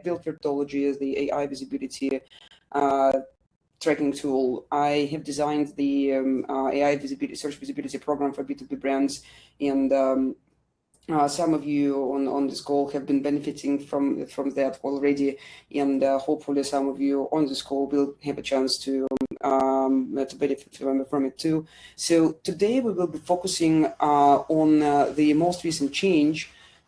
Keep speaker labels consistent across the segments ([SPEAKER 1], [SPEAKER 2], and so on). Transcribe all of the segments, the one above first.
[SPEAKER 1] built Vertology as the AI visibility tracking tool. I have designed the AI search visibility program for B2B brands, and some of you on this call have been benefiting from that already, and hopefully some of you on this call will have a chance to benefit from it too. So today we will be focusing on the most recent change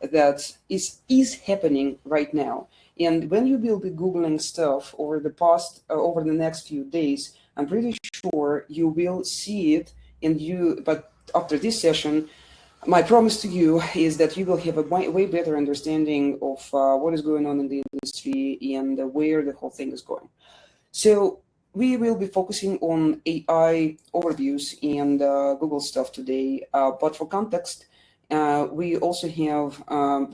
[SPEAKER 1] that is happening right now. And when you will be Googling stuff over the next few days, I'm pretty sure you will see it. But after this session, my promise to you is that you will have a way better understanding of what is going on in the industry and where the whole thing is going. So we will be focusing on AI overviews and Google stuff today. But for context, we also have,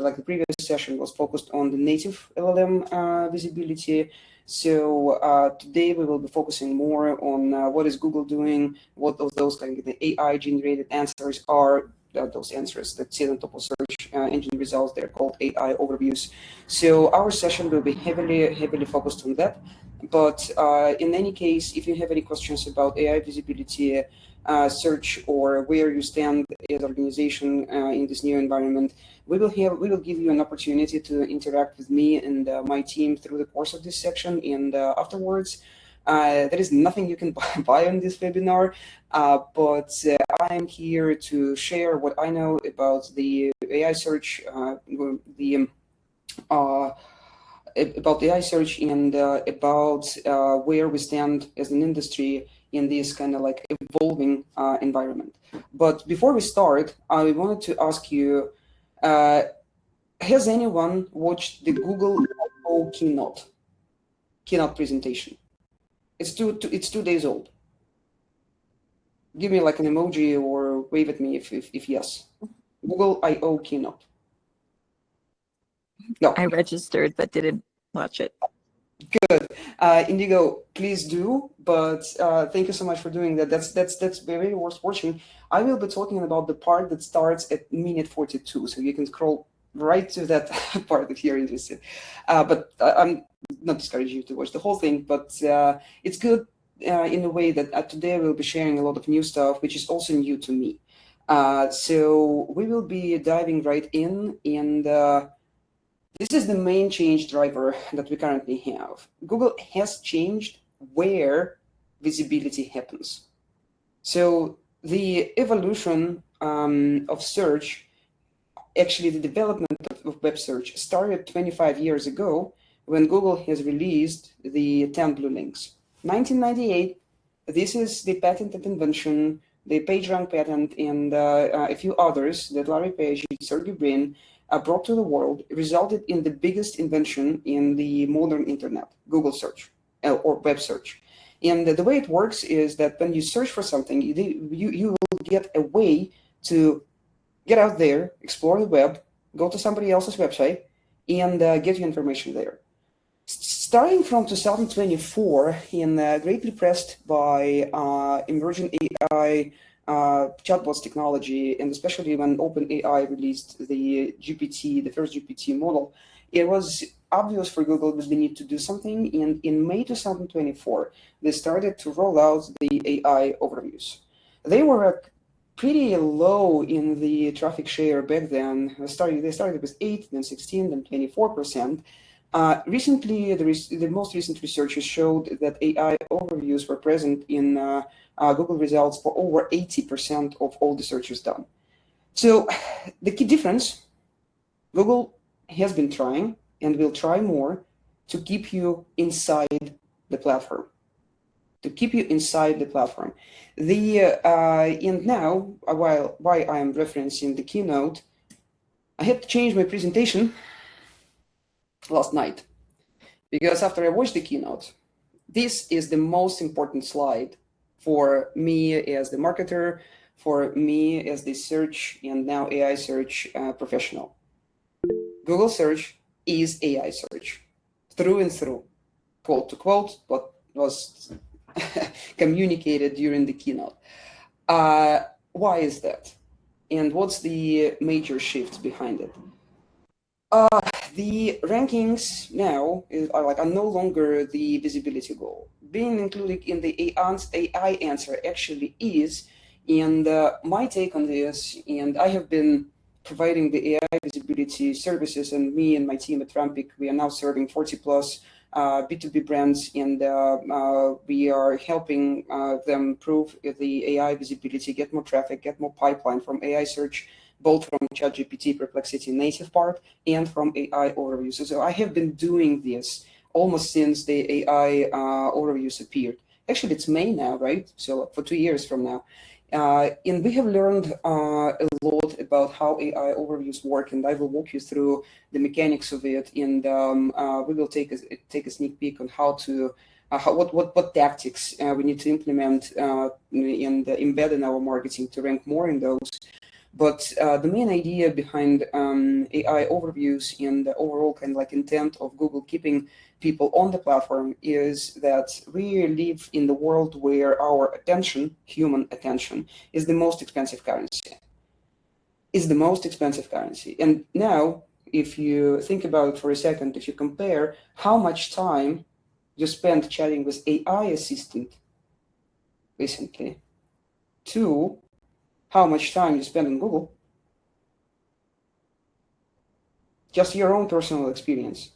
[SPEAKER 1] like the previous session was focused on the native LLM visibility. So today we will be focusing more on what is Google doing, what those kind of the AI generated answers are, those answers that sit on top of search engine results. They're called AI overviews. So our session will be heavily focused on that. But in any case, if you have any questions about AI visibility, search, or where you stand as an organization in this new environment, we will give you an opportunity to interact with me and my team through the course of this section. And afterwards, there is nothing you can buy on this webinar, but I'm here to share what I know about the AI search, about AI search, and about where we stand as an industry in this kind of like evolving environment. But before we start, I wanted to ask you, has anyone watched the Google I/O keynote presentation? It's 2 days old. Give me like an emoji or wave at me if yes. Google I/O keynote. No.
[SPEAKER 2] I registered but didn't watch it.
[SPEAKER 1] Good. Indigo, please do. But thank you so much for doing that. That's very worth watching. I will be talking about the part that starts at minute 42, so you can scroll right to that part if you're interested. But I'm not discouraging you to watch the whole thing, but it's good in a way that today we'll be sharing a lot of new stuff, which is also new to me. So we will be diving right in, and this is the main change driver that we currently have. Google has changed where visibility happens. So the evolution of search, actually the development of web search, started 25 years ago when Google has released the 10 blue links. 1998, this is the patented invention, the PageRank patent, and a few others that Larry Page and Sergey Brin brought to the world, resulted in the biggest invention in the modern internet, Google search or web search. And the way it works is that when you search for something, you will get a way to get out there, explore the web, go to somebody else's website, and get your information there. Starting from 2024, and greatly pressed by emerging AI chatbots technology, and especially when OpenAI released the first GPT model, it was obvious for Google that they need to do something. And in May 2024, they started to roll out the AI overviews. They were pretty low in the traffic share back then. They started with 8, then 16, then 24%. Recently, the most recent research showed that AI overviews were present in Google results for over 80% of all the searches done. So the key difference, Google has been trying and will try more to keep you inside the platform. And now, why I am referencing the keynote, I had to change my presentation last night, because after I watched the keynote, this is the most important slide for me as the marketer, for me as the search and now AI search professional. Google search is AI search through and through, quote to quote, what was communicated during the keynote. Why is that? And what's the major shift behind it? the rankings now are no longer the visibility goal. Being included in the AI answer actually is, and my take on this, and I have been providing the AI visibility services, and me and my team at Rampic, we are now serving 40 plus B2B brands, and we are helping them prove the AI visibility, get more traffic, get more pipeline from AI search, both from ChatGPT Perplexity native part and from AI overviews. So I have been doing this almost since the AI overviews appeared. Actually, it's May now, right? So for 2 years from now. And we have learned a lot about how AI overviews work, and I will walk you through the mechanics of it, and we will take a sneak peek on how to what tactics we need to implement and embed in our marketing to rank more in those. But the main idea behind AI overviews and the overall kind of like intent of Google keeping people on the platform is that we live in the world where our attention, human attention, is the most expensive currency. Is the most expensive currency. And now, if you think about it for a second, if you compare how much time you spent chatting with AI assistant recently to how much time you spend on Google, just your own personal experience.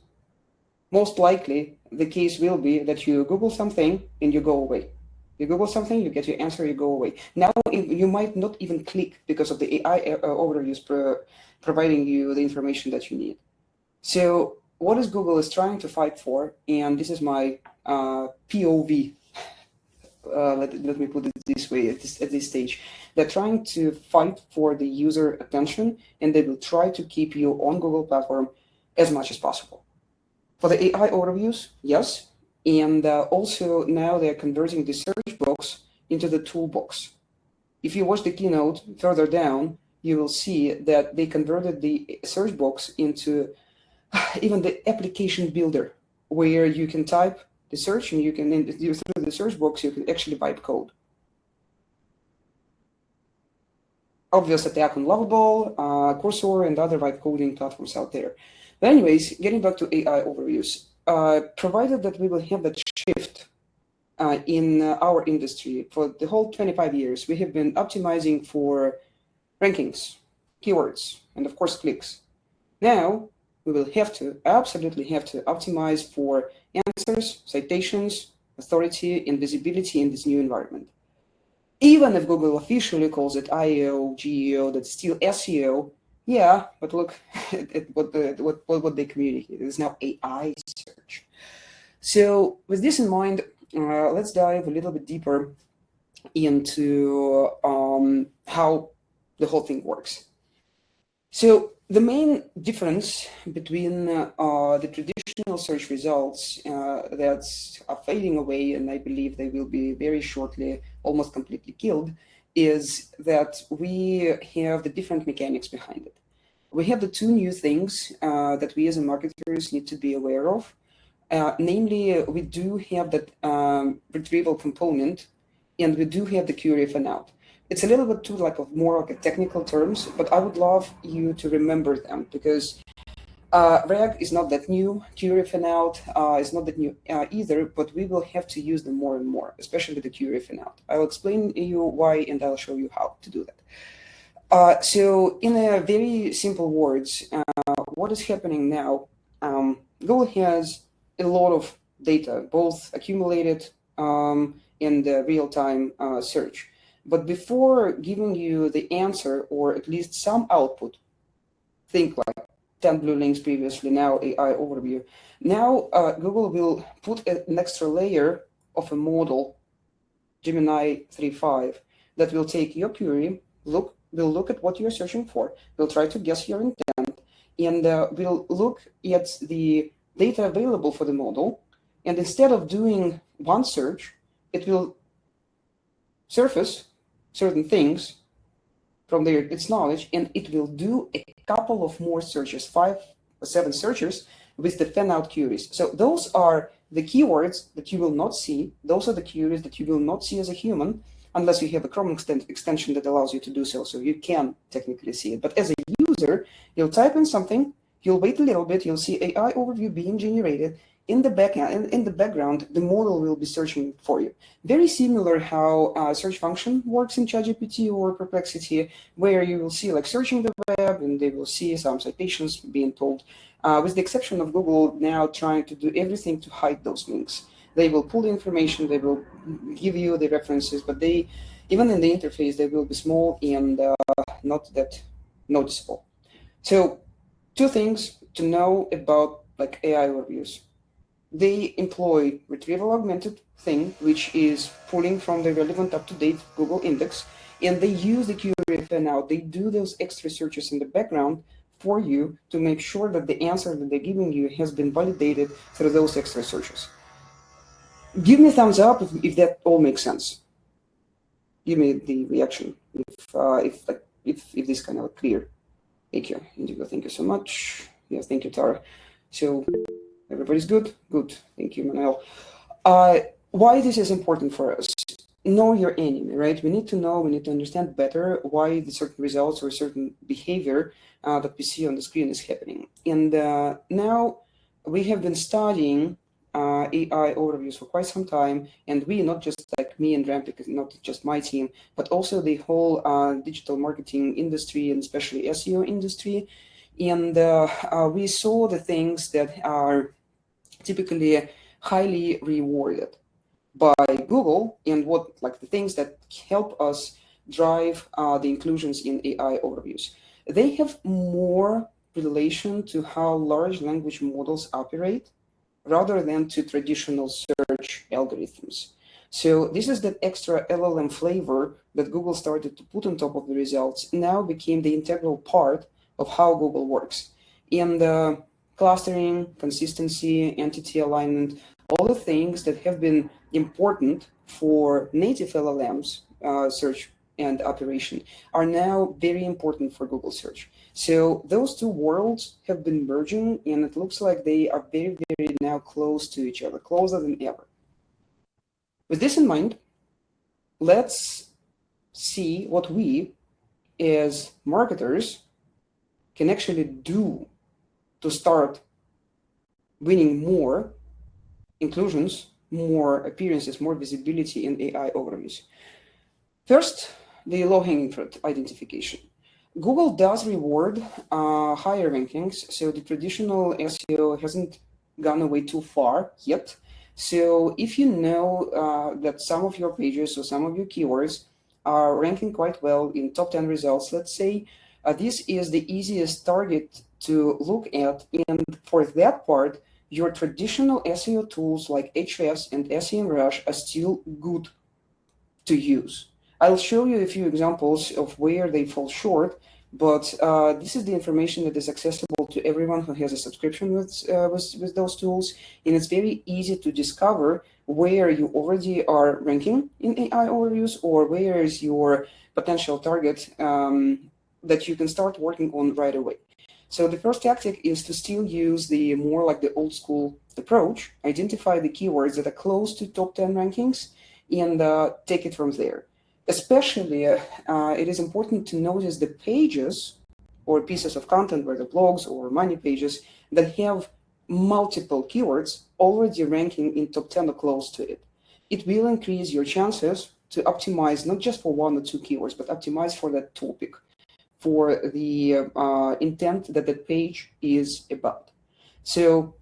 [SPEAKER 1] Most likely, the case will be that you Google something and you go away. You Google something, you get your answer, you go away. Now, you might not even click because of the AI overviews providing you the information that you need. So what is Google is trying to fight for, and this is my POV, let me put it this way at this stage. They're trying to fight for the user attention, and they will try to keep you on Google platform as much as possible. For the AI overviews, yes. And also now they're converting the search box into the toolbox. If you watch the keynote further down, you will see that they converted the search box into even the application builder, where you can type the search and you can, through the search box, you can actually write code. Obvious attack on Lovable, Cursor, and other vibe coding platforms out there. But anyways, getting back to AI overviews, provided that we will have that shift in our industry for the whole 25 years, we have been optimizing for rankings, keywords, and of course clicks. Now, we will absolutely have to optimize for answers, citations, authority, and visibility in this new environment. Even if Google officially calls it IEO, GEO, that's still SEO. Yeah, but look at what they communicate. It's now AI search. So with this in mind, let's dive a little bit deeper into how the whole thing works. So the main difference between the traditional search results that are fading away, and I believe they will be very shortly almost completely killed, is that we have the different mechanics behind it. We have the two new things that we as marketers need to be aware of. Namely, we do have that retrieval component, and we do have the query fan out. It's a little bit too more like a technical terms, but I would love you to remember them, because RAG is not that new, query fan out is not that new either, but we will have to use them more and more, especially the query fan out. I'll explain to you why, and I'll show you how to do that. So in a very simple words, what is happening now, Google has a lot of data, both accumulated in the real-time search. But before giving you the answer, or at least some output, think like 10 blue links previously, now AI overview. Now Google will put an extra layer of a model, Gemini 3.5, that will take your query, will look at what you're searching for, will try to guess your intent, and will look at the data available for the model. And instead of doing one search, it will surface certain things from its knowledge, and it will do a couple of more searches, 5 or 7 searches with the fan out queries. So those are the keywords that you will not see. Those are the queries that you will not see as a human, unless you have a Chrome extension that allows you to do so. So you can technically see it. But as a user, you'll type in something, You'll wait a little bit, you'll see AI overview being generated. In the background, the model will be searching for you. Very similar how search function works in ChatGPT or Perplexity, where you will see like searching the web and they will see some citations being told, with the exception of Google now trying to do everything to hide those links. They will pull the information, they will give you the references, but they, even in the interface, they will be small and not that noticeable. So 2 things to know about like AI overviews. They employ retrieval augmented thing, which is pulling from the relevant up-to-date Google index, and they use the QRF now. They do those extra searches in the background for you to make sure that the answer that they're giving you has been validated through those extra searches. Give me a thumbs up if that all makes sense. Give me the reaction if this kind of clear. Thank you, Indigo. Thank you so much. Yeah, thank you, Tara. So everybody's good? Good. Thank you, Manuel. Why this is important for us? Know your enemy, right? We need to know, we need to understand better why the certain results or certain behavior that we see on the screen is happening. And now we have been studying AI overviews for quite some time, and we, not just like me and Rampik, not just my team, but also the whole digital marketing industry and especially SEO industry. And we saw the things that are typically highly rewarded by Google and what like the things that help us drive the inclusions in AI overviews. They have more relation to how large language models operate rather than to traditional search algorithms. So this is that extra LLM flavor that Google started to put on top of the results now became the integral part of how Google works. And clustering, consistency, entity alignment, all the things that have been important for native LLMs, search and operation, are now very important for Google search. So those 2 worlds have been merging, and it looks like they are very, very now close to each other, closer than ever. With this in mind, let's see what we, as marketers, can actually do to start winning more inclusions, more appearances, more visibility in AI overviews. First, the low-hanging fruit identification. Google does reward higher rankings, so the traditional SEO hasn't gone away too far yet. So if you know that some of your pages or some of your keywords are ranking quite well in top 10 results, let's say, this is the easiest target to look at. And for that part, your traditional SEO tools like Ahrefs and SEMrush are still good to use. I'll show you a few examples of where they fall short, but this is the information that is accessible to everyone who has a subscription with those tools, and it's very easy to discover where you already are ranking in AI overviews or where is your potential target that you can start working on right away. So the first tactic is to still use the more like the old school approach, identify the keywords that are close to top 10 rankings and take it from there. Especially, it is important to notice the pages or pieces of content, whether blogs or money pages, that have multiple keywords already ranking in top 10 or close to it. It will increase your chances to optimize not just for 1 or 2 keywords, but optimize for that topic, for the intent that the page is about. So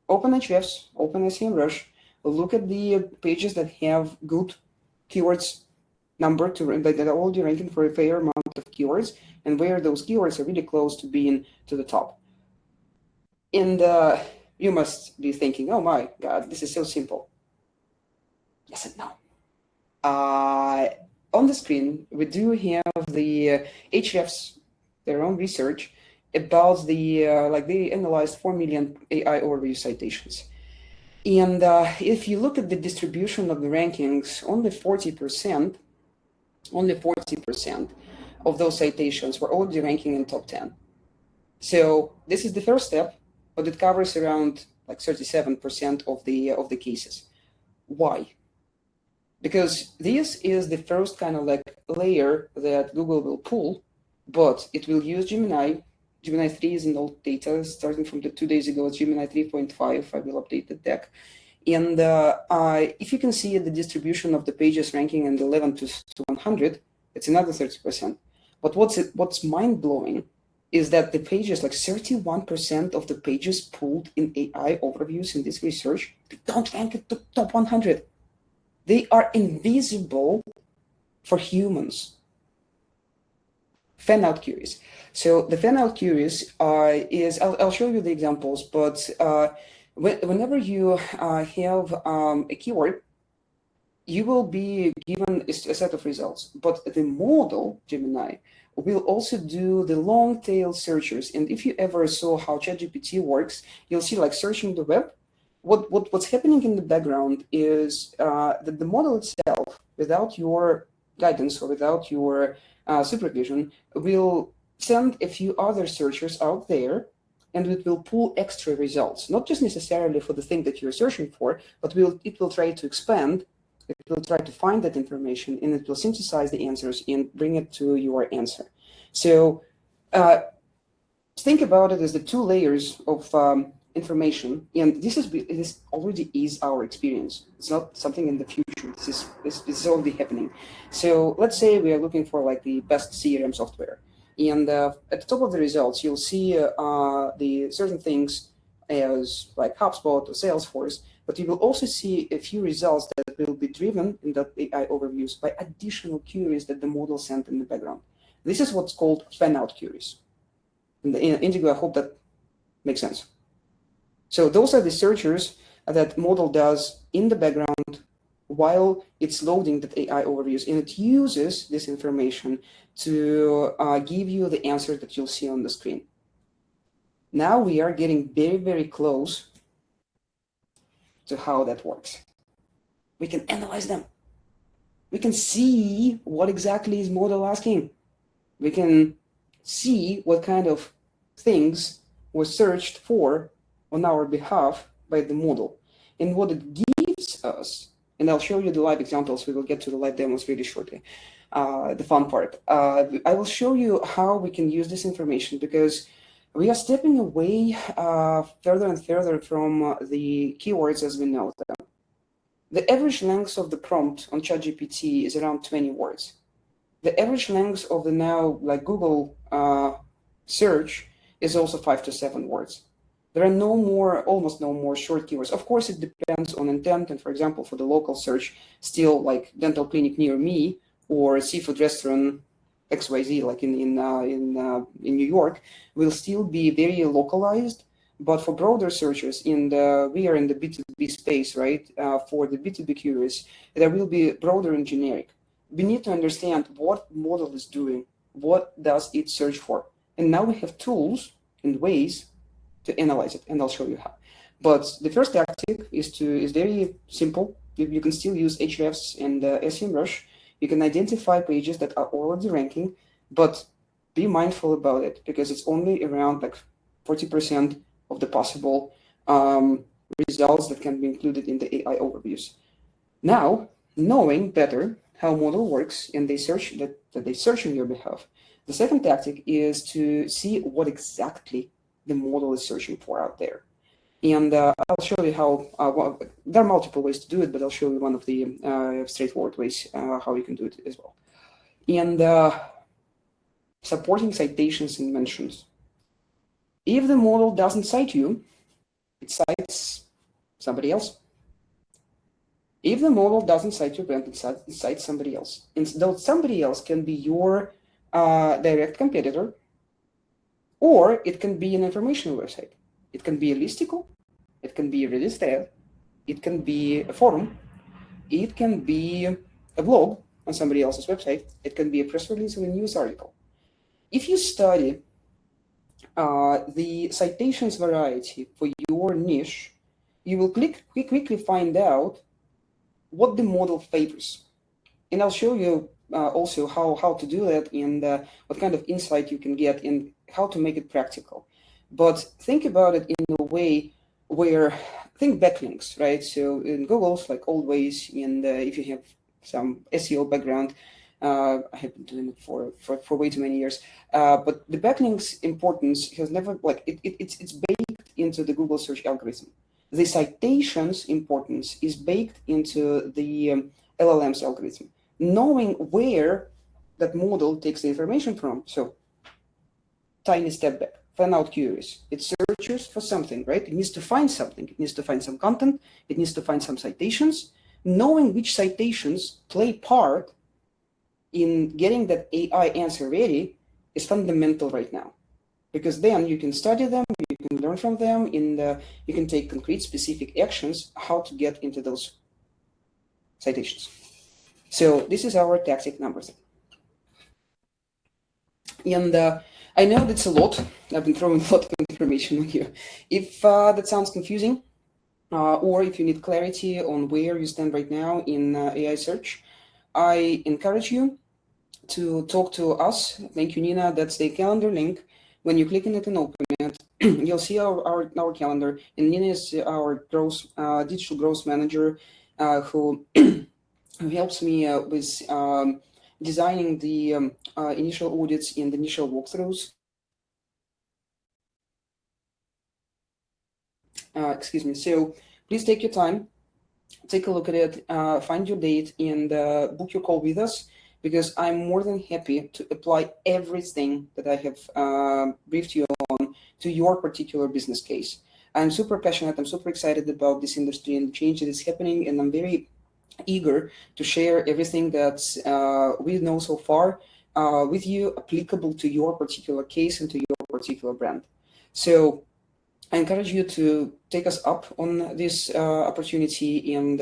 [SPEAKER 1] open Ahrefs, open SEMrush, look at the pages that have good keywords number that are already ranking for a fair amount of keywords, and where those keywords are really close to being to the top. And you must be thinking, oh my God, this is so simple. Yes and no. On the screen, we do have the Ahrefs, their own research about the, they analyzed 4 million AI overview citations. And if you look at the distribution of the rankings, only 40% of those citations were already ranking in top 10. So this is the first step, but it covers around like 37% of the cases. Why? Because this is the first kind of like layer that Google will pull, but it will use Gemini Gemini 3 is in old data, starting from the 2 days ago, it's Gemini 3.5. I will update the deck. And if you can see the distribution of the pages ranking in 11 to 100, it's another 30%. But what's mind-blowing is that the pages, like 31% of the pages pulled in AI overviews in this research, they don't rank at the top 100. They are invisible for humans. Fan-out queries. So the fan-out queries is, I'll show you the examples, but whenever you have a keyword, you will be given a set of results, but the model, Gemini, will also do the long tail searches. And if you ever saw how ChatGPT works, you'll see like searching the web. What's happening in the background is that the model itself, without your guidance or without your supervision, will send a few other searchers out there, and it will pull extra results, not just necessarily for the thing that you're searching for, but it will try to expand. It will try to find that information, and it will synthesize the answers and bring it to your answer. So think about it as the two layers of information, and this already is our experience. It's not something in the future. This is already happening. So let's say we are looking for like the best CRM software, and at the top of the results, you'll see the certain things as like HubSpot or Salesforce, but you will also see a few results that will be driven in that AI overviews by additional queries that the model sent in the background. This is what's called fan-out queries. In Indigo, I hope that makes sense. So those are the searchers that model does in the background while it's loading the AI overviews, and it uses this information to give you the answer that you'll see on the screen. Now we are getting very, very close to how that works. We can analyze them. We can see what exactly is model asking. We can see what kind of things were searched for on our behalf by the model. And what it gives us, and I'll show you the live examples, we will get to the live demos really shortly, the fun part. I will show you how we can use this information, because we are stepping away further and further from the keywords as we know them. The average length of the prompt on ChatGPT is around 20 words. The average length of the now like Google search is also 5 to 7 words. There are almost no more short keywords. Of course, it depends on intent. And for example, for the local search, still like dental clinic near me or seafood restaurant XYZ, like in New York, will still be very localized. But for broader searchers, we are in the B2B space, right? For the B2B queries, there will be broader and generic. We need to understand what model is doing, what does it search for. And now we have tools and ways to analyze it, and I'll show you how. But the first tactic is very simple. You can still use Ahrefs and SEMrush. You can identify pages that are already ranking, but be mindful about it, because it's only around like 40% of the possible results that can be included in the AI overviews. Now, knowing better how model works and they search that they search on your behalf, the second tactic is to see what exactly the model is searching for out there. And I'll show you how, there are multiple ways to do it, but I'll show you one of the straightforward ways how you can do it as well. And supporting citations and mentions. If the model doesn't cite you, it cites somebody else. If the model doesn't cite your brand, it cites somebody else. And though somebody else can be your direct competitor, or it can be an informational website. It can be a listicle, it can be a Reddit thread, it can be a forum, it can be a blog on somebody else's website, it can be a press release or a news article. If you study the citations variety for your niche, you will quickly find out what the model favors. And I'll show you also how to do that, and what kind of insight you can get and how to make it practical. But think about it in a way where, think backlinks, right? So in Google's like old ways, and if you have some SEO background, I have been doing it for way too many years. But the backlinks importance has never, like, it's baked into the Google search algorithm. The citations importance is baked into the LLM's algorithm. Knowing where that model takes the information from. So tiny step back, fan out queries. It searches for something, right? It needs to find something. It needs to find some content. It needs to find some citations. Knowing which citations play part in getting that AI answer ready is fundamental right now, because then you can study them, you can learn from them, you can take concrete specific actions how to get into those citations. So this is our tactic number 3. And I know that's a lot. I've been throwing a lot of information on you. If that sounds confusing, or if you need clarity on where you stand right now in AI search, I encourage you to talk to us. Thank you, Nina. That's the calendar link. When you click on it and open it, you'll see our calendar. And Nina is our digital growth manager who helps me with designing the initial audits and initial walkthroughs. Excuse me. So please take your time, take a look at it, find your date, and book your call with us, because I'm more than happy to apply everything that I have briefed you on to your particular business case. I'm super passionate. I'm super excited about this industry and the change that is happening, and I'm very eager to share everything that we know so far with you, applicable to your particular case and to your particular brand. So I encourage you to take us up on this opportunity and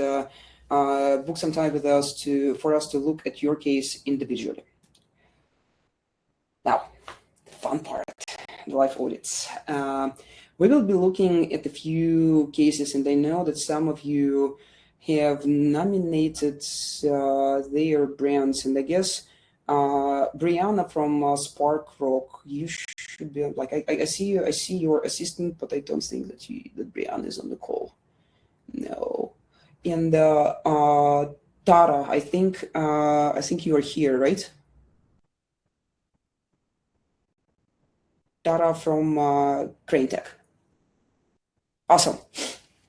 [SPEAKER 1] book some time with us for us to look at your case individually. Now, the fun part, the live audits. We will be looking at a few cases, and I know that some of you have nominated their brands, and I guess Brianna from Spark Rock, you should be like, I see your assistant, but I don't think that Brianna is on the call. No. And Tara, I think you are here, right? Tara from Crane Tech. Awesome.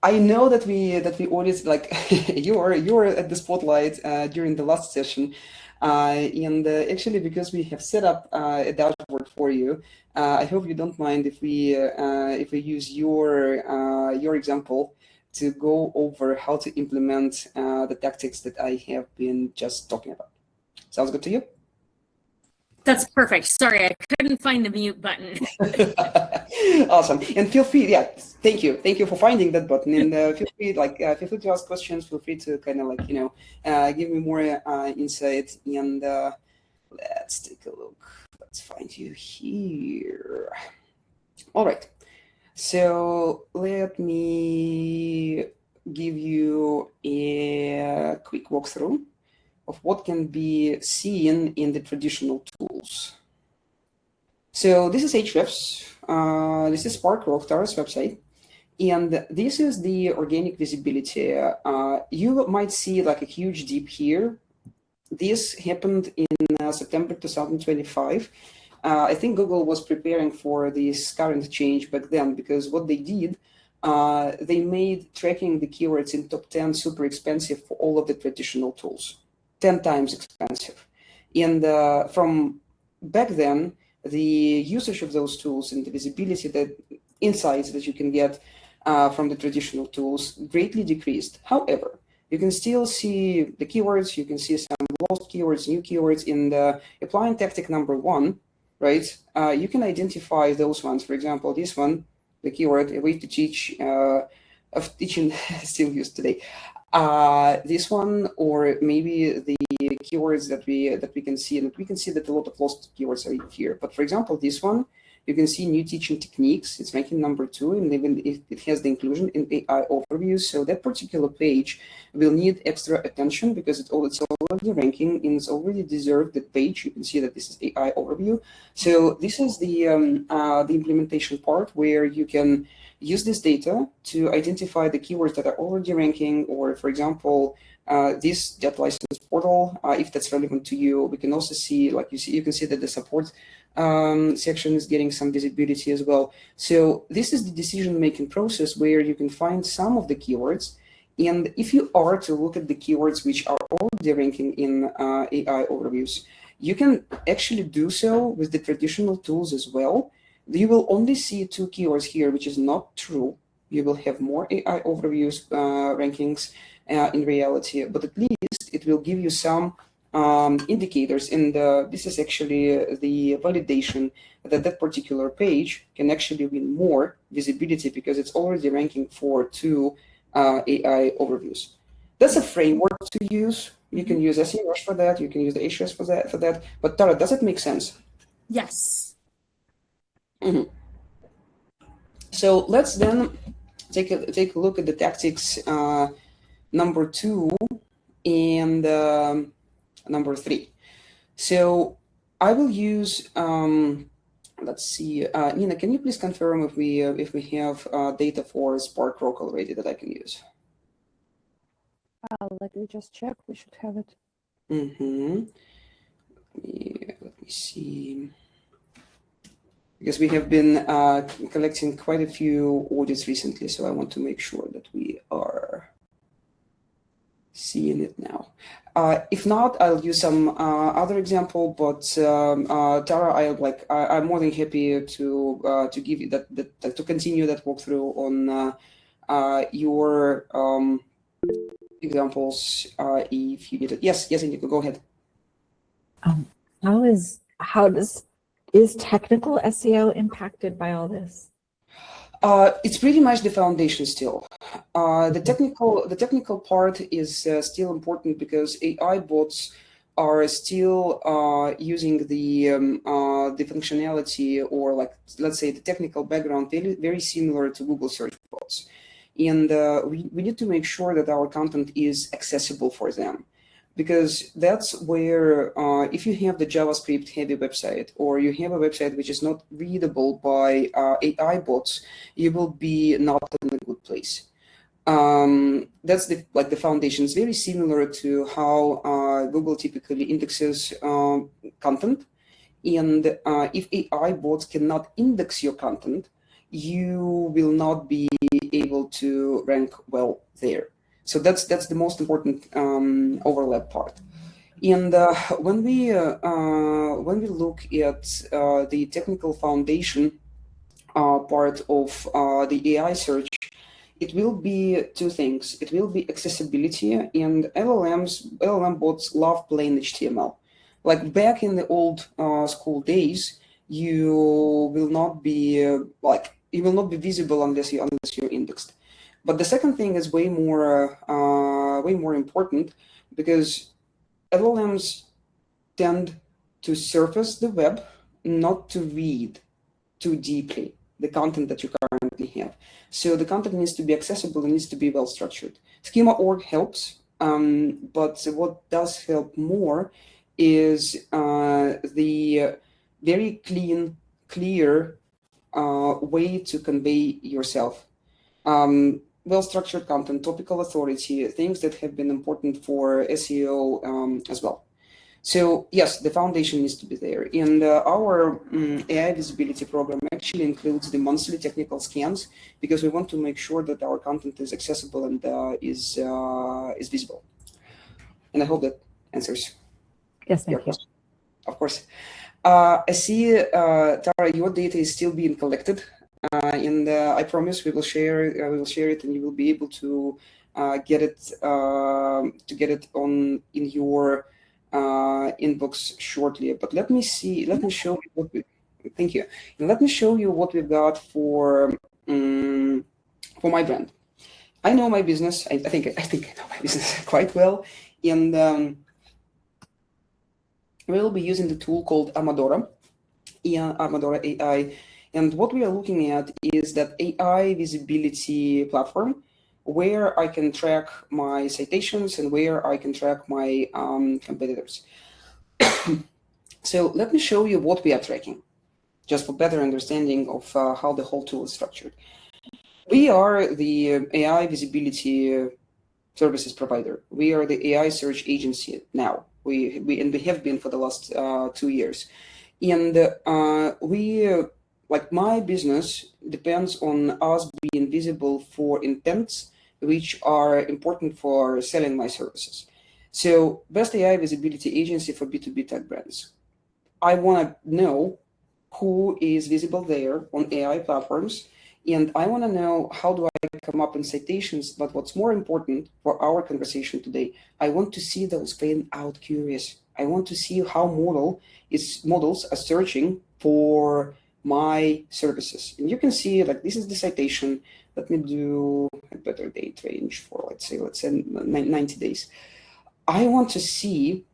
[SPEAKER 1] I know that we audit, like you were at the spotlight during the last session, and actually, because we have set up a dashboard for you, I hope you don't mind if we use your example to go over how to implement the tactics that I have been just talking about. Sounds good to you?
[SPEAKER 3] That's perfect. Sorry, I couldn't find the mute button.
[SPEAKER 1] Awesome. And feel free, thank you for finding that button. And feel free to ask questions. Feel free to kind of give me more insight. And let's take a look. Let's find you here. All right. So let me give you a quick walkthrough of what can be seen in the traditional tools. So this is Ahrefs. This is Spark Rock, Tara's website. And this is the organic visibility. You might see like a huge dip here. This happened in September 2025. I think Google was preparing for this current change back then, because what they did, they made tracking the keywords in top 10 super expensive for all of the traditional tools, 10 times expensive. And from back then, the usage of those tools and the visibility, the insights that you can get from the traditional tools greatly decreased. However, you can still see the keywords, you can see some lost keywords, new keywords. In the applying tactic number 1, right? You can identify those ones. For example, this one, the keyword, a way to teach, of teaching still used today. This one, or maybe the keywords that we can see, and we can see that a lot of lost keywords are here. But for example, this one, You can see new teaching techniques. It's ranking number 2, and even if it has the inclusion in AI overview. So that particular page will need extra attention because it's already ranking and it's already deserved that page. You can see that this is AI overview. So this is the implementation part where you can use this data to identify the keywords that are already ranking, or for example, this debt license portal, if that's relevant to you. We can also see, like you can see that the support section is getting some visibility as well. So this is the decision-making process where you can find some of the keywords. And if you are to look at the keywords which are already ranking in AI overviews, you can actually do so with the traditional tools as well. You will only see 2 keywords here, which is not true. You will have more AI overviews rankings in reality, but at least it will give you some indicators. And this is actually the validation that that particular page can actually win more visibility because it's already ranking for 2 AI overviews. That's a framework to use. You can use SEMrush for that. You can use the Ahrefs for that. But Tara, does it make sense?
[SPEAKER 3] Yes.
[SPEAKER 1] Mm-hmm. So let's then take a look at the tactics number 2 and number 3. So I will use. Let's see, Nina, can you please confirm if we have data for Spark ROC already that I can use?
[SPEAKER 4] Let me just check. We should have it.
[SPEAKER 1] Mm-hmm. Let me see. Because we have been collecting quite a few audits recently, so I want to make sure that we are seeing it now. If not, I'll use some other example. But Tara, I'm more than happy to give you that to continue that walkthrough on your examples if you need it. Yes, Indigo, go ahead.
[SPEAKER 4] Is technical SEO impacted by all this?
[SPEAKER 1] It's pretty much the foundation still. The technical part is still important because AI bots are still using the functionality, or like, let's say, the technical background very similar to Google search bots. And we need to make sure that our content is accessible for them. Because that's where, if you have the JavaScript heavy website, or you have a website which is not readable by AI bots, you will be not in a good place. That's the foundation. It's very similar to how Google typically indexes content. And if AI bots cannot index your content, you will not be able to rank well there. So that's the most important overlap part. And when we look at the technical foundation part of the AI search, it will be 2 things. It will be accessibility, and LLM bots love plain HTML. Like back in the old school days, you will not be visible unless you're indexed. But the second thing is way more important, because LLMs tend to surface the web, not to read too deeply the content that you currently have. So the content needs to be accessible and needs to be well structured. Schema.org helps, but what does help more is the very clear way to convey yourself. Well-structured content, topical authority, things that have been important for SEO as well. So yes, the foundation needs to be there. And our AI visibility program actually includes the monthly technical scans, because we want to make sure that our content is accessible and is visible. And I hope that answers.
[SPEAKER 4] Yes, thank you.
[SPEAKER 1] Of course. I see, Tara, your data is still being collected. And I promise we will share it, and you will be able to get it on in your inbox shortly. But let me show you what we. Thank you. And let me show you what we've got for my brand. I know my business. I think I know my business quite well, and we'll be using the tool called Amadora. Amadora AI. And what we are looking at is that AI visibility platform where I can track my citations and where I can track my competitors. So let me show you what we are tracking, just for better understanding of how the whole tool is structured. We are the AI visibility services provider. We are the AI search agency now. We have been for the last 2 years. And like my business depends on us being visible for intents which are important for selling my services. So best AI visibility agency for B2B tech brands. I want to know who is visible there on AI platforms, and I want to know how do I come up in citations, but what's more important for our conversation today, I want to see those fan out queries. I want to see how models are searching for my services. And you can see like this is the citation. Let me do a better date range for let's say 90 days. I want to see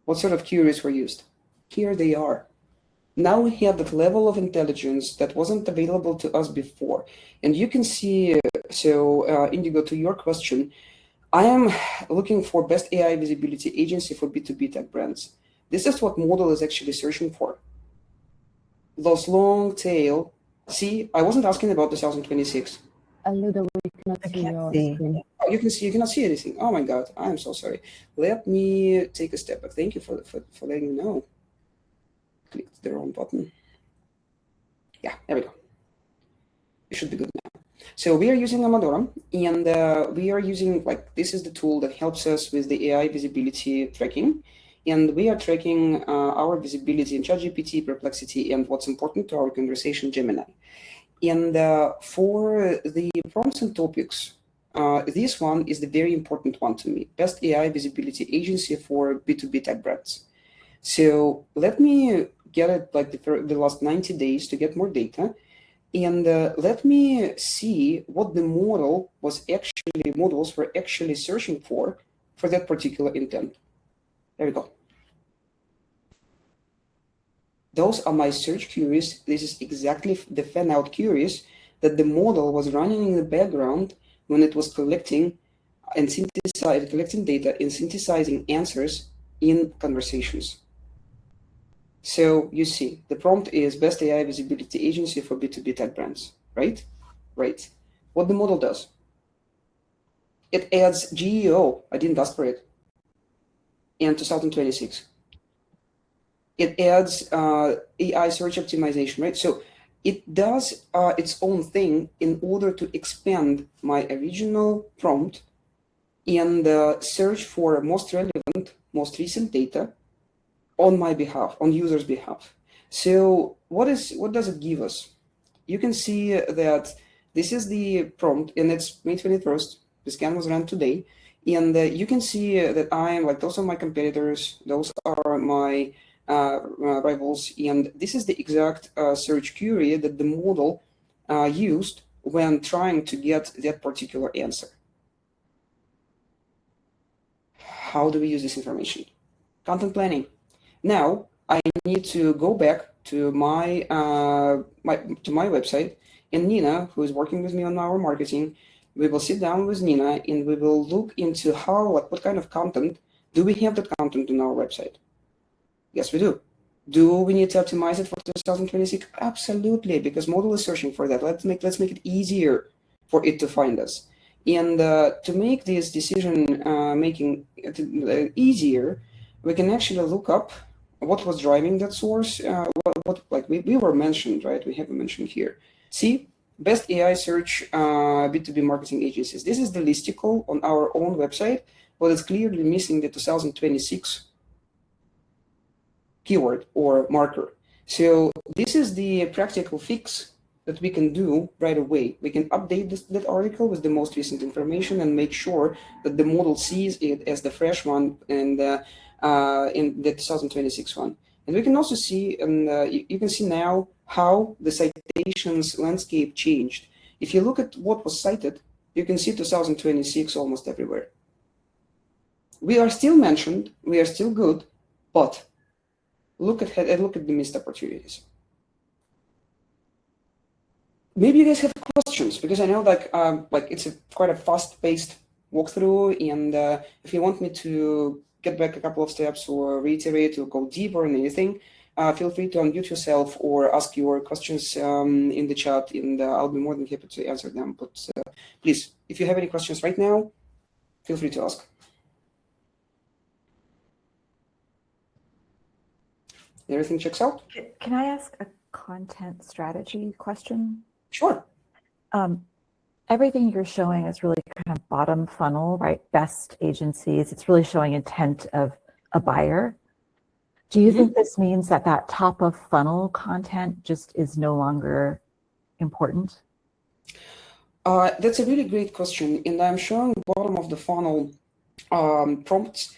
[SPEAKER 1] what sort of queries were used. Here they are. Now we have that level of intelligence that wasn't available to us before. And you can see, Indigo, to your question, I am looking for best AI visibility agency for B2B tech brands. This is what model is actually searching for. Those long tail. See, I wasn't asking about 2026.
[SPEAKER 5] Ludo, we cannot
[SPEAKER 4] I
[SPEAKER 5] see
[SPEAKER 4] can't
[SPEAKER 5] your
[SPEAKER 4] see.
[SPEAKER 5] screen.
[SPEAKER 1] Oh, you cannot see anything. Oh my God, I am so sorry. Let me take a step back. Thank you for letting me know. Clicked the wrong button. Yeah, there we go. It should be good now. So we are using Amadora, and we are using, like, this is the tool that helps us with the AI visibility tracking. And we are tracking our visibility in ChatGPT, Perplexity, and what's important to our conversation, Gemini. And for the prompts and topics, this one is the very important one to me. Best AI visibility agency for B2B tech brands. So let me get it like the last 90 days to get more data. And let me see what the models were actually searching for that particular intent. There we go. Those are my search queries. This is exactly the fan out queries that the model was running in the background when it was collecting data and synthesizing answers in conversations. So you see, the prompt is best AI visibility agency for B2B tech brands, right? Right. What the model does? It adds GEO, I didn't ask for it, in 2026. It adds AI search optimization, right? So it does its own thing in order to expand my original prompt and search for most relevant, most recent data on my behalf, on user's behalf. So what does it give us? You can see that this is the prompt, and it's May 21st. The scan was run today. And you can see that those are my competitors, those are my rivals, and this is the exact search query that the model used when trying to get that particular answer. How do we use this information? Content planning. Now I need to go back to my website, and Nina, who is working with me on our marketing, we will sit down with Nina and we will look into what kind of content. Do we have that content on our website? Yes, we do. Do we need to optimize it for 2026? Absolutely, because model is searching for that. Let's make it easier for it to find us. And to make this decision making easier, we can actually look up what was driving that source. We were mentioned, right? We have mentioned here. See, best AI search B2B marketing agencies. This is the listicle on our own website, but it's clearly missing the 2026 keyword or marker. So this is the practical fix that we can do right away. We can update that article with the most recent information and make sure that the model sees it as the fresh one and in the 2026 one. And we can also see, and you can see now how the citations landscape changed. If you look at what was cited, you can see 2026 almost everywhere. We are still mentioned, we are still good, but look at the missed opportunities. maybe you guys have questions, because I know like it's quite a fast-paced walkthrough, and if you want me to get back a couple of steps or reiterate or go deeper in anything, feel free to unmute yourself or ask your questions in the chat, and I'll be more than happy to answer them. But please, if you have any questions right now, feel free to ask. Everything checks out?
[SPEAKER 4] Can I ask a content strategy question?
[SPEAKER 1] Sure.
[SPEAKER 4] Everything you're showing is really kind of bottom funnel, right? Best agencies. It's really showing intent of a buyer. Do you think this means that that top of funnel content just is no longer important?
[SPEAKER 1] That's a really great question, and I'm showing bottom of the funnel prompts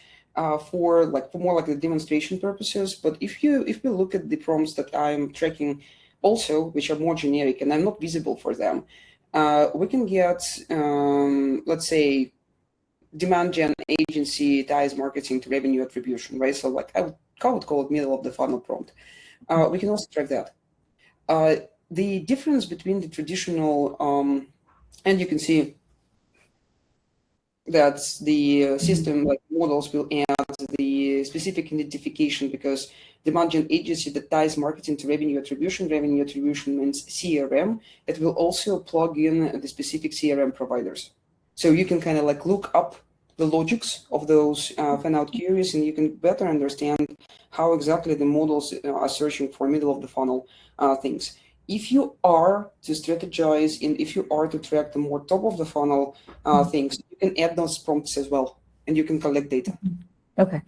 [SPEAKER 1] for more like the demonstration purposes. But if we look at the prompts that I'm tracking also, which are more generic and I'm not visible for them, we can get let's say demand gen agency ties marketing to revenue attribution, right? So like I would call it middle of the funnel prompt. We can also track that. The difference between the traditional and you can see that the system like models will add the specific identification, because demand gen agency that ties marketing to revenue attribution means CRM. It will also plug in the specific CRM providers. So you can kind of like look up the logics of those fan out queries, and you can better understand how exactly the models are searching for middle of the funnel things. If you are to strategize and if you are to track the more top of the funnel things, you can add those prompts as well, and you can collect data.
[SPEAKER 4] Okay.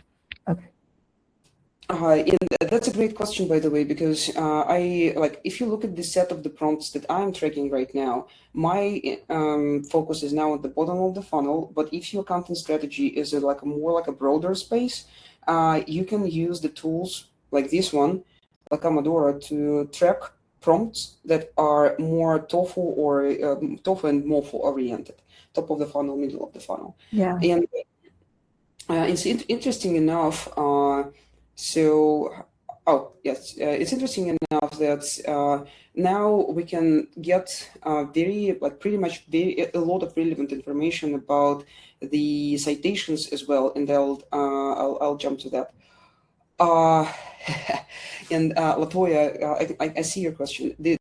[SPEAKER 1] And that's a great question, by the way, because if you look at the set of the prompts that I'm tracking right now, my focus is now at the bottom of the funnel. But if your content strategy is more like a broader space, you can use the tools like this one, like Amodora, to track prompts that are more TOEFL or TOEFL and MOFL oriented, top of the funnel, middle of the funnel.
[SPEAKER 4] Yeah.
[SPEAKER 1] And it's interesting enough. It's interesting enough that now we can get pretty much a lot of relevant information about the citations as well, and I'll jump to that. And Latoya, I see your question. The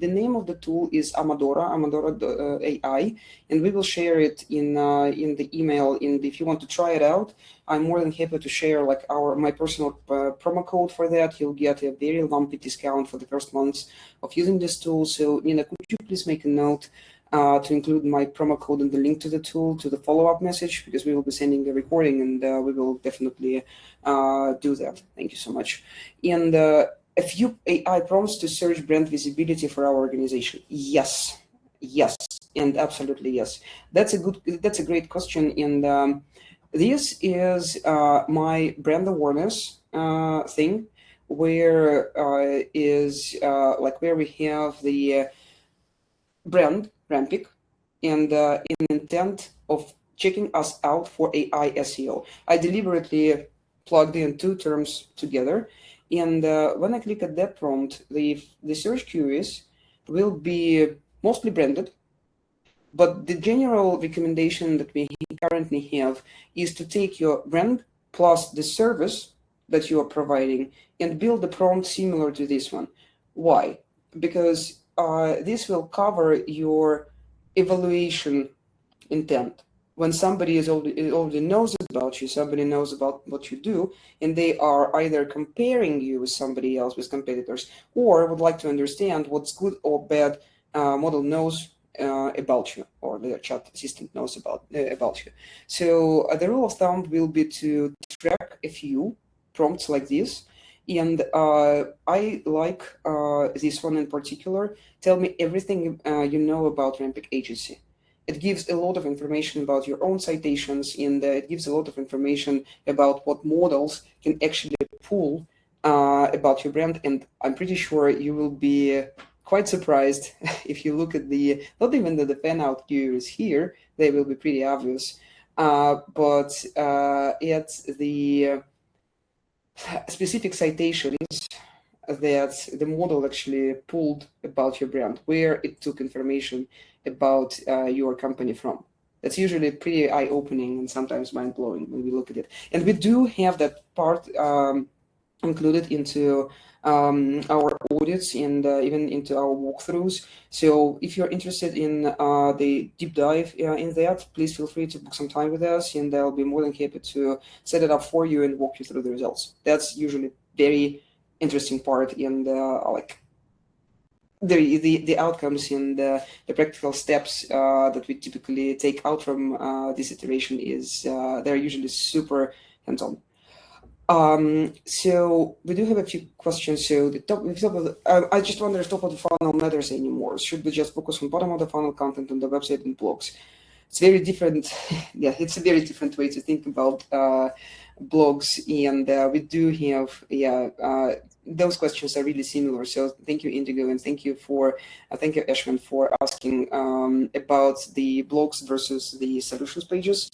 [SPEAKER 1] name of the tool is Amodora AI, and we will share it in the email. And if you want to try it out, I'm more than happy to share my personal promo code for that. You'll get a very lumpy discount for the first months of using this tool. So Nina, could you please make a note to include my promo code and the link to the tool to the follow-up message, because we will be sending the recording, and we will definitely do that. Thank you so much. And a few AI prompts to search brand visibility for our organization. Yes, and absolutely yes. That's a great question. And this is my brand awareness thing, where where we have the brand Rampic, and in intent of checking us out for AI SEO. I deliberately plugged in two terms together, and when I click at that prompt, the search queries will be mostly branded, but the general recommendation that we currently have is to take your brand plus the service that you are providing and build a prompt similar to this one. Why? Because this will cover your evaluation intent. When somebody already knows about you, somebody knows about what you do, and they are either comparing you with somebody else, with competitors, or would like to understand what's good or bad model knows about you, or the chat assistant knows about you. So the rule of thumb will be to track a few prompts like this. And I like this one in particular. Tell me everything you know about Rampic Agency. It gives a lot of information about your own citations, and it gives a lot of information about what models can actually pull about your brand. And I'm pretty sure you will be quite surprised if you look at not even the fan out queries here, they will be pretty obvious. But it's the specific citations, that the model actually pulled about your brand, where it took information about your company from. That's usually pretty eye-opening and sometimes mind-blowing when we look at it. And we do have that part included into our audits and even into our walkthroughs. So if you're interested in the deep dive in that, please feel free to book some time with us, and I'll be more than happy to set it up for you and walk you through the results. That's usually very interesting part, and like the outcomes and the practical steps that we typically take out from this iteration is they're usually super hands-on. So we do have a few questions. So the top of I just wonder if top of the funnel matters anymore. Should we just focus on bottom of the funnel content on the website and blogs? It's very different. Yeah, it's a very different way to think about blogs, and we do have those questions are really similar. So thank you, Indigo, and thank you Ashwin for asking about the blogs versus the solutions pages.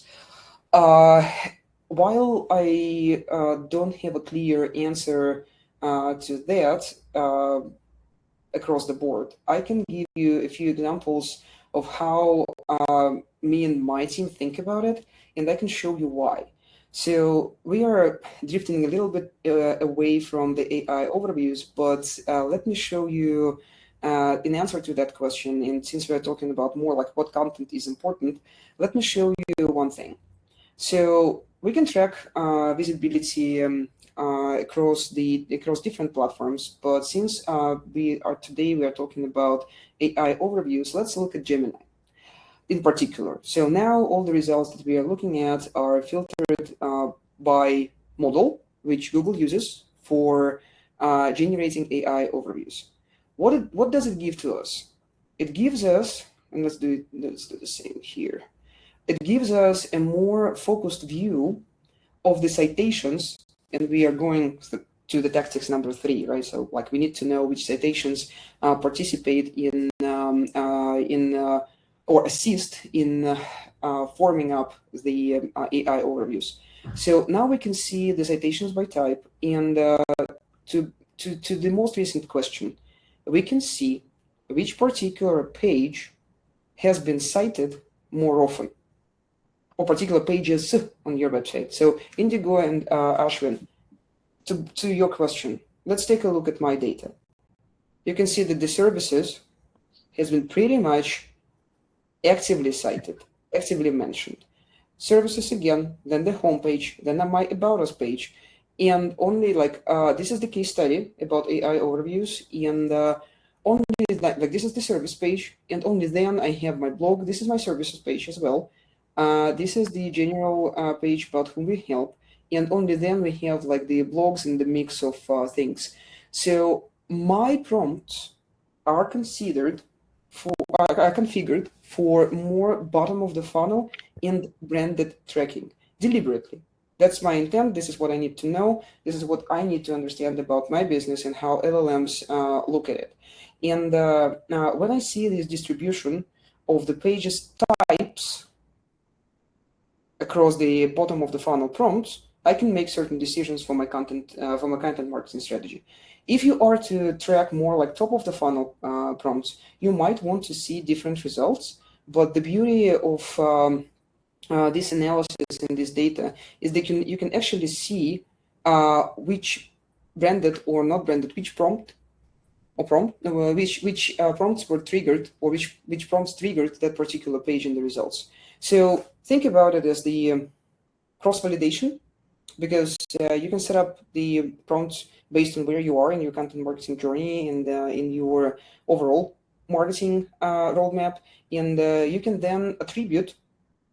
[SPEAKER 1] While I don't have a clear answer to that across the board, I can give you a few examples of how me and my team think about it, and I can show you why. So we are drifting a little bit away from the AI overviews, but let me show you an answer to that question. And since we're talking about more like what content is important, let me show you one thing. So we can track visibility across different platforms, but since we are talking about AI overviews, let's look at Gemini in particular. So now all the results that we are looking at are filtered by model, which Google uses for generating AI overviews. What does it give to us? It gives us, and let's do the same here. It gives us a more focused view of the citations, and we are going to the tactics number 3, right? So like we need to know which citations participate in or assist in forming up the AI overviews. So now we can see the citations by type, and to the most recent question, we can see which particular page has been cited more often, or particular pages on your website. So Indigo and Ashwin, to your question, let's take a look at my data. You can see that the services has been pretty much actively cited, actively mentioned. Services again, then the homepage, then my About Us page, and only like this is the case study about AI overviews, and only like this is the service page, and only then I have my blog. This is my services page as well. This is the general page about whom we help, and only then we have like the blogs and the mix of things. So my prompts are configured for more bottom of the funnel and branded tracking deliberately. That's my intent. This is what I need to know. This is what I need to understand about my business and how LLMs look at it. And when I see this distribution of the pages types across the bottom of the funnel prompts, I can make certain decisions for my content marketing strategy. If you are to track more like top of the funnel prompts, you might want to see different results. But the beauty of this analysis and this data is that you can actually see which branded or not branded, which prompts were triggered, or which prompts triggered that particular page in the results. So think about it as the cross-validation, because you can set up the prompts based on where you are in your content marketing journey and in your overall marketing roadmap, and you can then attribute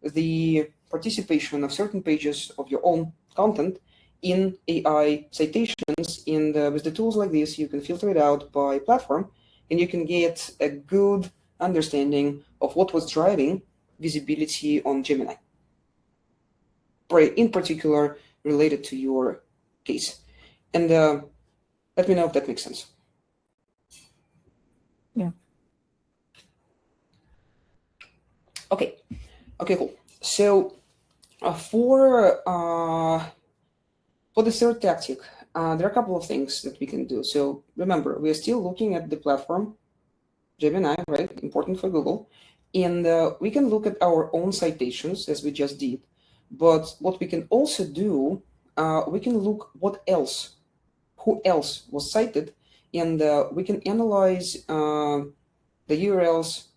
[SPEAKER 1] the participation of certain pages of your own content in AI citations. And with the tools like this, you can filter it out by platform, and you can get a good understanding of what was driving visibility on Gemini, in particular related to your case. And let me know if that makes sense.
[SPEAKER 4] Yeah.
[SPEAKER 1] Okay, cool. So for the third tactic, there are a couple of things that we can do. So remember, we are still looking at the platform, Gemini, right? Important for Google. And we can look at our own citations as we just did. But what we can also do, we can look who else was cited, and we can analyze the URLs.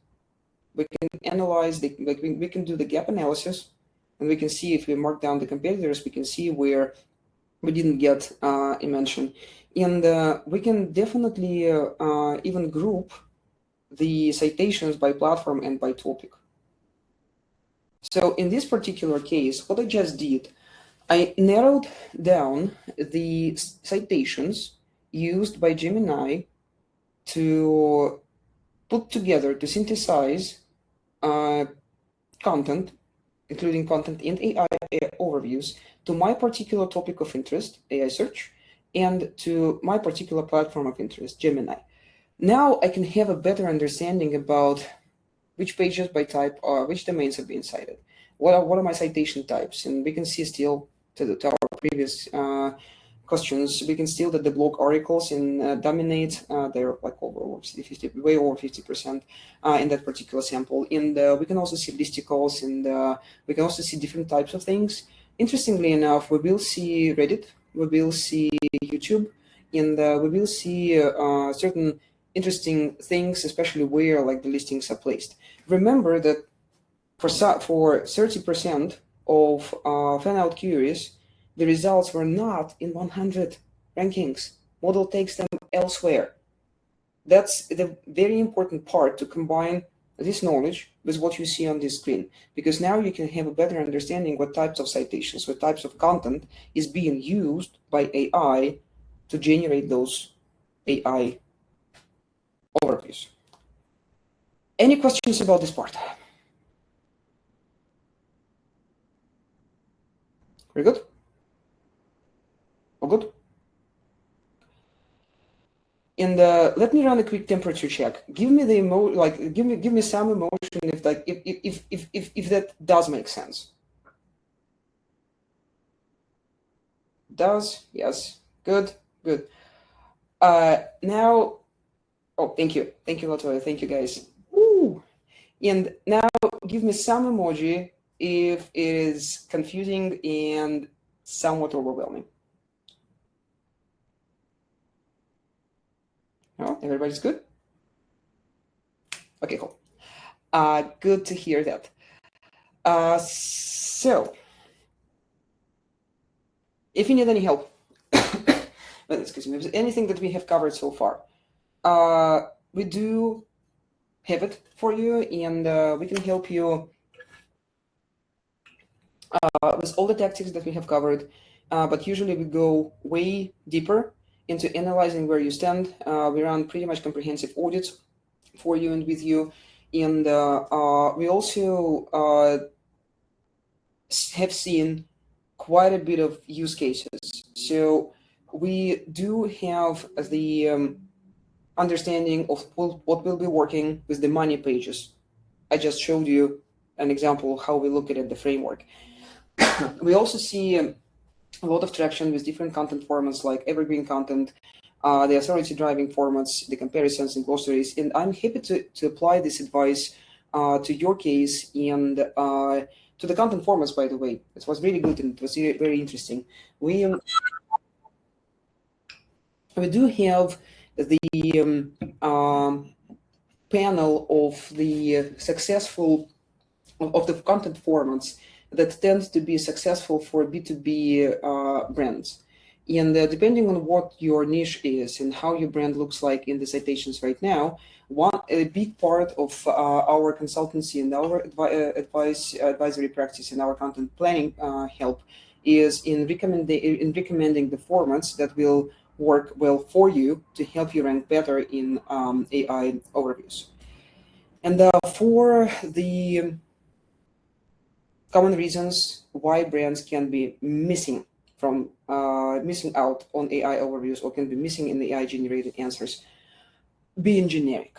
[SPEAKER 1] We can analyze we can do the gap analysis, and we can see if we mark down the competitors, we can see where we didn't get a mention. And we can definitely even group the citations by platform and by topic. So in this particular case, what I just did, I narrowed down the citations used by Gemini to put together, to synthesize content, including content and AI overviews, to my particular topic of interest, AI search, and to my particular platform of interest, Gemini. Now I can have a better understanding about which pages by type or which domains have been cited. What are my citation types? And we can see still to our previous questions, we can see that the blog articles dominate. They're like way over 50% in that particular sample. And we can also see listicles, and we can also see different types of things. Interestingly enough, we will see Reddit, we will see YouTube, and we will see certain interesting things, especially where like the listings are placed. Remember that for 30% of fan-out queries, the results were not in 100 rankings. Model takes them elsewhere. That's the very important part, to combine this knowledge with what you see on this screen, because now you can have a better understanding what types of citations, what types of content is being used by AI to generate those AI overviews. Any questions about this part? Very good. All good. And let me run a quick temperature check. Give me the give me some emotion if that does make sense. Does? Yes. Good. Good. Now, oh, thank you, Latoya. Thank you, guys. Woo. And now, give me some emoji if it is confusing and somewhat overwhelming. No, everybody's good? Okay, cool. Good to hear that. So, if you need any help, excuse me, if there's anything that we have covered so far, we do have it for you, and we can help you with all the tactics that we have covered, but usually we go way deeper into analyzing where you stand. We run pretty much comprehensive audits for you and with you, and we also have seen quite a bit of use cases. So we do have the understanding of what will be working with the money pages. I just showed you an example of how we look at the framework. We also see a lot of traction with different content formats like evergreen content, the authority driving formats, the comparisons and glossaries. And I'm happy to apply this advice to your case and to the content formats, by the way. It was really good and it was very interesting. We do have the panel of the successful of the content formats that tends to be successful for B2B brands. And depending on what your niche is and how your brand looks like in the citations right now, a big part of our consultancy and our advisory practice and our content planning help is in recommending the formats that will work well for you to help you rank better in AI overviews. And for the common reasons why brands can be missing out on AI overviews or can be missing in the AI generated answers, being generic.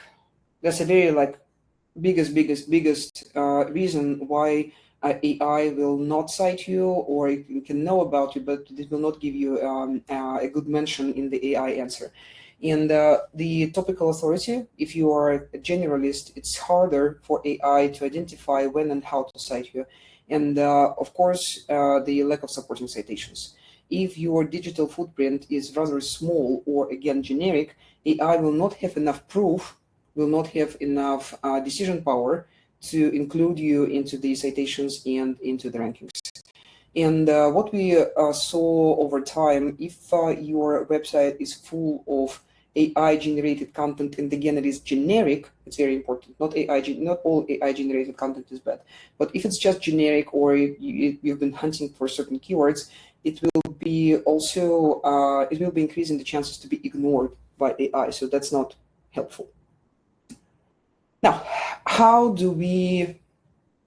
[SPEAKER 1] That's a very biggest reason why AI will not cite you, or it can know about you, but it will not give you a good mention in the AI answer. And the topical authority, if you are a generalist, it's harder for AI to identify when and how to cite you. And of course, the lack of supporting citations. If your digital footprint is rather small or, again, generic, AI will not have enough proof, will not have enough decision power to include you into the citations and into the rankings. And what we saw over time, if your website is full of AI-generated content, and again, it is generic, it's very important. Not all AI-generated content is bad, but if it's just generic, or you've been hunting for certain keywords, it will be also increasing the chances to be ignored by AI. So that's not helpful. Now, how do we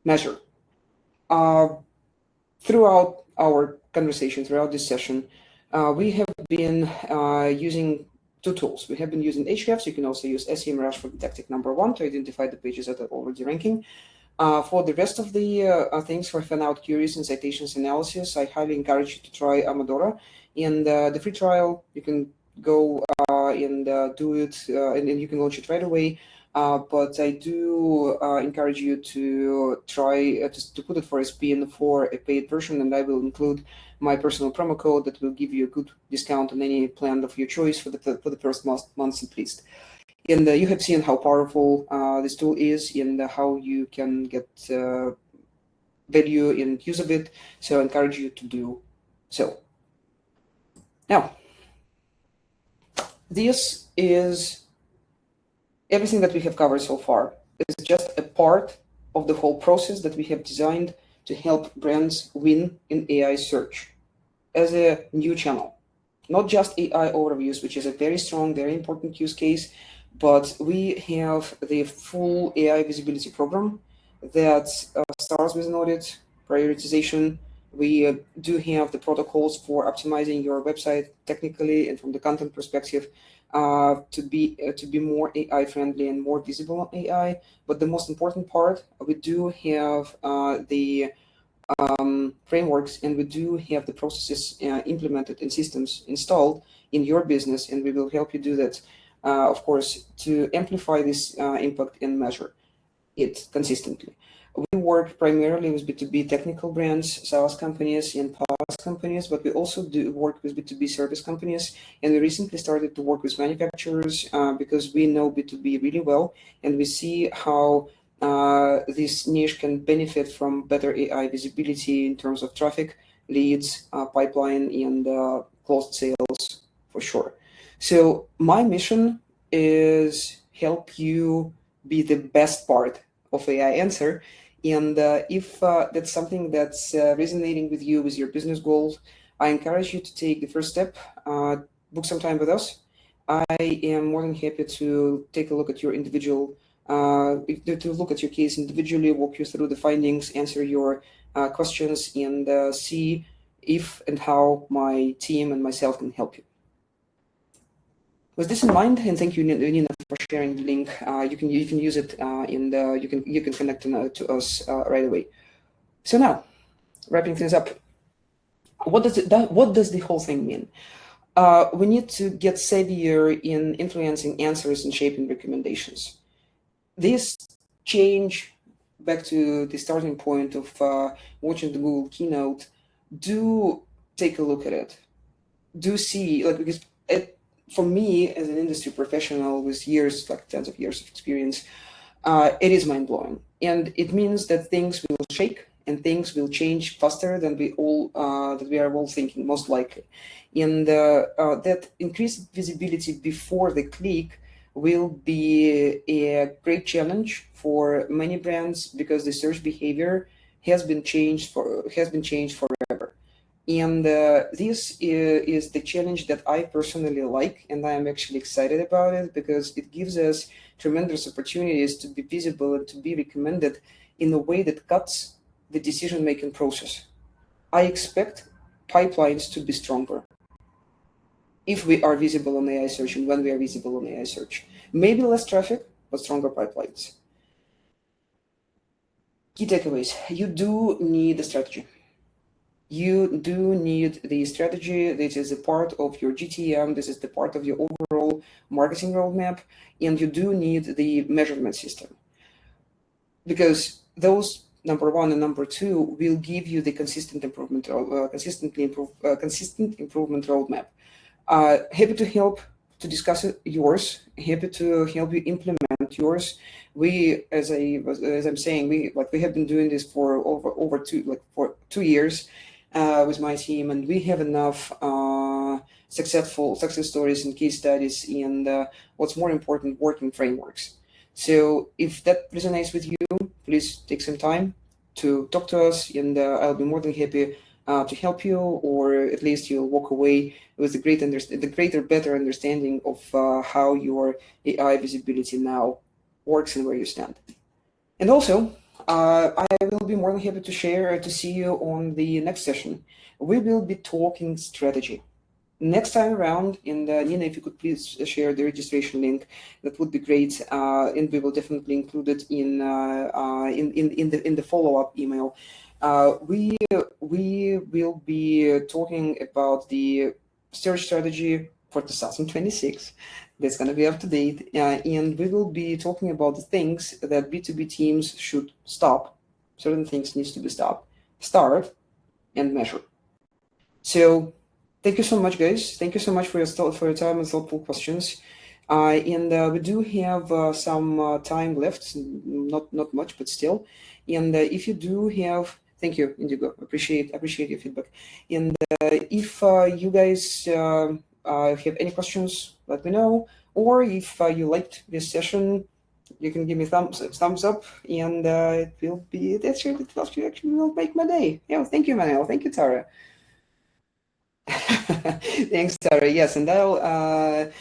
[SPEAKER 1] measure? Throughout our conversation, throughout this session, we have been using two tools. We have been using Ahrefs. You can also use SEMrush for the tactic number 1 to identify the pages that are already ranking. For the rest of the things, for fan-out queries and citations analysis, I highly encourage you to try Amadora. And the free trial, you can go and do it, and you can launch it right away. But I do encourage you to try to put it for a spin for a paid version, and I will include my personal promo code that will give you a good discount on any plan of your choice for the first months at least. And you have seen how powerful this tool is and how you can get value and use of it. So I encourage you to do so. Now, this is everything that we have covered so far. It's just a part of the whole process that we have designed to help brands win in AI search as a new channel. Not just AI overviews, which is a very strong, very important use case, but we have the full AI visibility program that starts with an audit, prioritization. We do have the protocols for optimizing your website technically and from the content perspective to be more AI friendly and more visible on AI. But the most important part, we do have the frameworks, and we do have the processes implemented and systems installed in your business, and we will help you do that, of course, to amplify this impact and measure it consistently. We work primarily with B2B technical brands, SaaS companies, and PaaS companies, but we also do work with B2B service companies. And we recently started to work with manufacturers because we know B2B really well, and we see how this niche can benefit from better AI visibility in terms of traffic, leads, pipeline, and closed sales for sure. So my mission is help you be the best part of AI Answer. And if that's something that's resonating with you, with your business goals, I encourage you to take the first step, book some time with us. I am more than happy to take a look at your individual, to look at your case individually, walk you through the findings, answer your questions, and see if and how my team and myself can help you. With this in mind, and thank you, Nina, for sharing the link. You can use it, and you can connect to us right away. So now, wrapping things up, what does the whole thing mean? We need to get savvier in influencing answers and shaping recommendations. This change, back to the starting point of watching the Google keynote, do take a look at it. Do see, because for me, as an industry professional with years, like tens of years of experience, it is mind-blowing. And it means that things will shake and things will change faster than we are all thinking, most likely. And that increased visibility before the click will be a great challenge for many brands because the search behavior has been changed forever. And this is the challenge that I personally like, and I am actually excited about it because it gives us tremendous opportunities to be visible and to be recommended in a way that cuts the decision-making process. I expect pipelines to be stronger if we are visible on AI search and when we are visible on AI search. Maybe less traffic, but stronger pipelines. Key takeaways. You do need a strategy. You do need the strategy. This is a part of your GTM. This is the part of your overall marketing roadmap. And you do need the measurement system, because those number one and number two will give you the consistent improvement, consistent improvement roadmap. Happy to help to discuss yours. Happy to help you implement yours. We, as I'm saying, we have been doing this for over 2 years with my team, and we have enough success stories and case studies, and what's more important, working frameworks. So if that resonates with you, please take some time to talk to us, and I'll be more than happy to help you, or at least you'll walk away with the better understanding of how your AI visibility now works and where you stand. And also, I will be more than happy to see you on the next session. We will be talking strategy. Next time around, and Nina, if you could please share the registration link, that would be great, and we will definitely include it in the follow-up email. We will be talking about the search strategy for 2026. That's going to be up to date, and we will be talking about the things that B2B teams should stop. Certain things needs to be stopped, start, and measure. So thank you so much, guys. Thank you so much for your time and thoughtful questions. And we do have some time left, not much, but still. And if you do have, thank you, Indigo. Appreciate your feedback. And if you guys have any questions, let me know. Or if you liked this session, you can give me thumbs up, and it will be actually will make my day. Yeah, thank you, Manuel. Thank you, Tara. Thanks, Tara. Yes, and I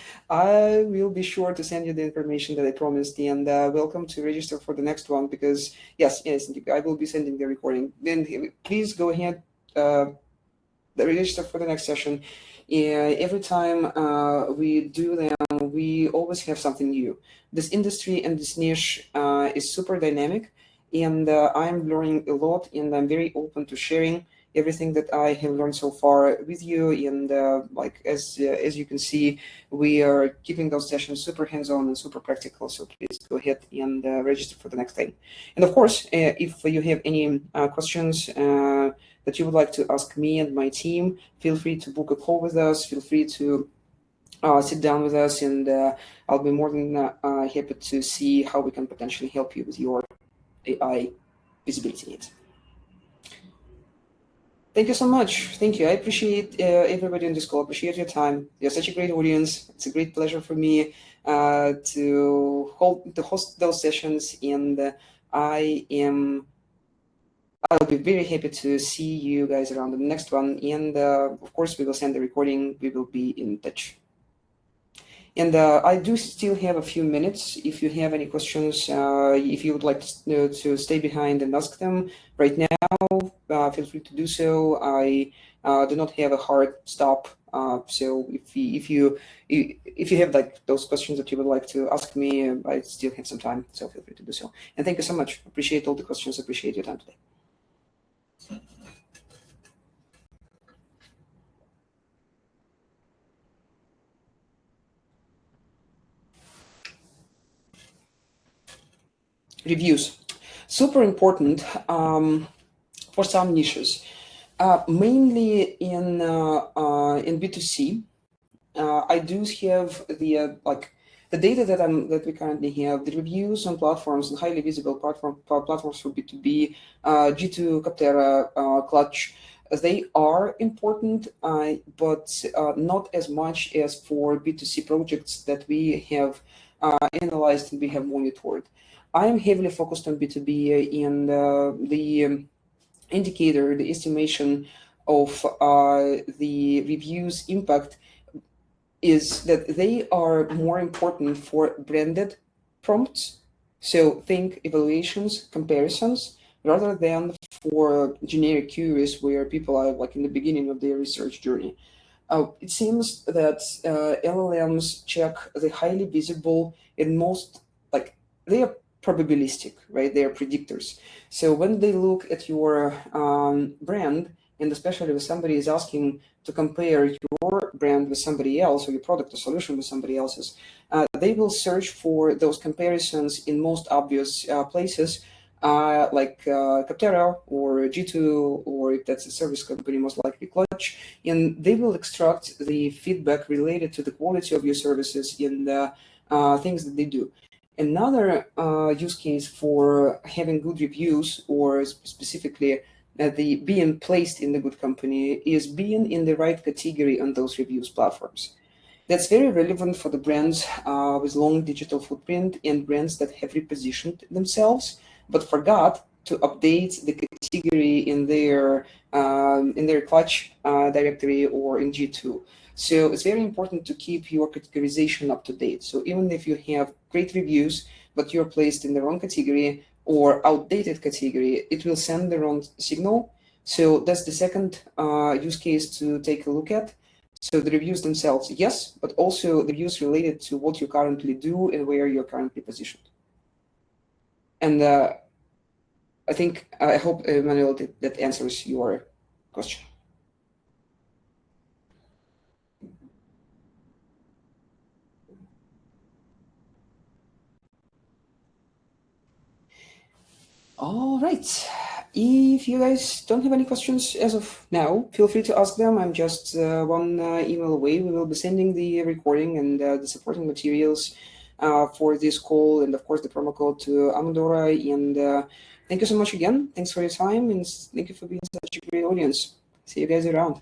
[SPEAKER 1] will be sure to send you the information that I promised, and welcome to register for the next one, because yes, I will be sending the recording. Then please go ahead, register for the next session. Every time we do them, we always have something new. This industry and this niche is super dynamic, and I'm learning a lot, and I'm very open to sharing everything that I have learned so far with you. And as you can see, we are keeping those sessions super hands-on and super practical. So please go ahead and register for the next thing. And of course, if you have any questions that you would like to ask me and my team, feel free to book a call with us. Feel free to sit down with us, and I'll be more than happy to see how we can potentially help you with your AI visibility needs. Thank you so much. Thank you. I appreciate everybody on this call. Appreciate your time. You're such a great audience. It's a great pleasure for me to host those sessions, and I'll be very happy to see you guys around the next one. And of course, we will send the recording. We will be in touch. And I do still have a few minutes. If you have any questions, if you would like to stay behind and ask them right now, feel free to do so. I do not have a hard stop. So if you have those questions that you would like to ask me, I still have some time. So feel free to do so. And thank you so much. Appreciate all the questions. Appreciate your time today. Reviews, super important for some niches, mainly in B2C. I do have the data that we currently have. The reviews on platforms and highly visible platforms for B2B, G2, Capterra, Clutch. They are important, but not as much as for B2C projects that we have analyzed and we have monitored. I'm heavily focused on B2B, and the indicator, the estimation of the reviews impact is that they are more important for branded prompts. So think evaluations, comparisons, rather than for generic queries where people are in the beginning of their research journey. It seems that LLMs check the highly visible and most they are probabilistic, right? They are predictors. So when they look at your brand, and especially if somebody is asking to compare your brand with somebody else or your product or solution with somebody else's, they will search for those comparisons in most obvious places, like Capterra or G2, or if that's a service company, most likely Clutch, and they will extract the feedback related to the quality of your services in the things that they do. Another use case for having good reviews, or specifically the being placed in the good company, is being in the right category on those reviews platforms. That's very relevant for the brands with long digital footprint and brands that have repositioned themselves but forgot to update the category in their Clutch directory or in G2. So it's very important to keep your categorization up to date. So even if you have great reviews, but you're placed in the wrong category or outdated category, it will send the wrong signal. So that's the second use case to take a look at. So the reviews themselves, yes, but also the reviews related to what you currently do and where you're currently positioned. And I hope, Emmanuel, that answers your question. All right. If you guys don't have any questions as of now, feel free to ask them. I'm just one email away. We will be sending the recording and the supporting materials for this call, and of course the promo code to Amandora. And thank you so much again. Thanks for your time, and thank you for being such a great audience. See you guys around.